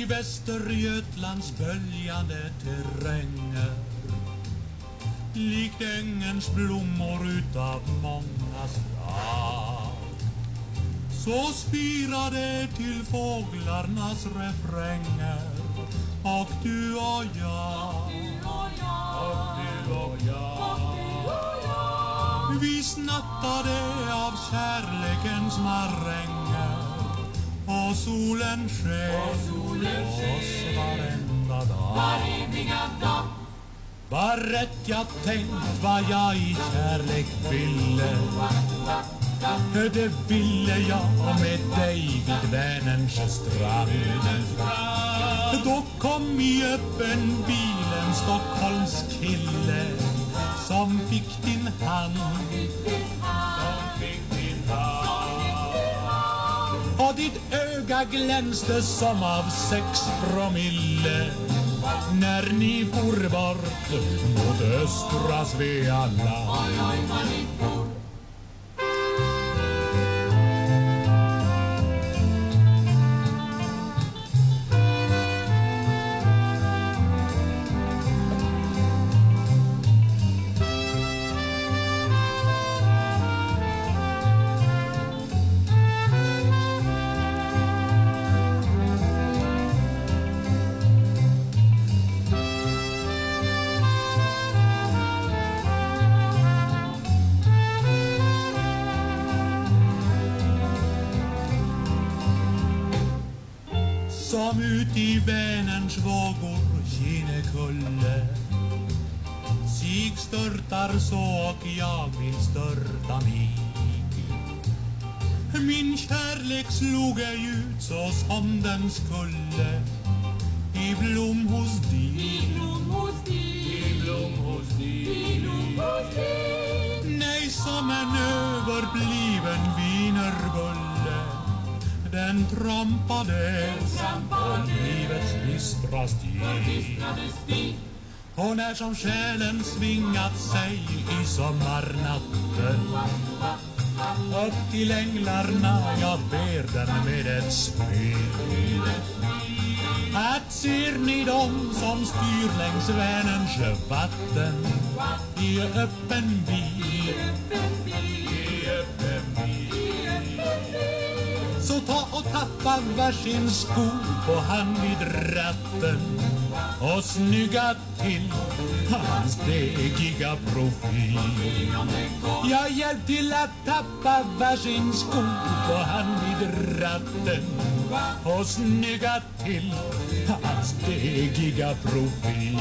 I Västergötlands böljande terränger, likt ängens blommor utav många slag, så spirade till fåglarnas refränger. Och du och jag, och du och jag, vi snattade av kärlekens maränger. Och solen sken oss varenda dag. Var rätt jag tänkt vad jag i kärlek ville, det ville jag med dig vid Vänerns strand. Då kom i öppen bilen Stockholms kille, som fick din hand, och ditt öga glänste som av 6 promille, när ni for bort mot östra Svealand. Som ut i Vänerns vågor Kinnekulle sig störtar så, och jag vill störta mig. Min kärlek slog ej ut så som den skulle, i blom hos dig, i blom hos dig. Nej, som en överbliven wienerbulle, den trampade på livets dystra stig. Och när som själen svingat sig i sommarnatten, upp till änglarna jag ber den med ett spel. Att ser ni dem som styr längs Vänerns vatten, i öppen bil, så ta och tappa varsin sko på hand vid ratten, och snygga till hans degiga profil. Jag hjälp till att tappa varsin sko på hand vid ratten, och snygga till hans degiga profil.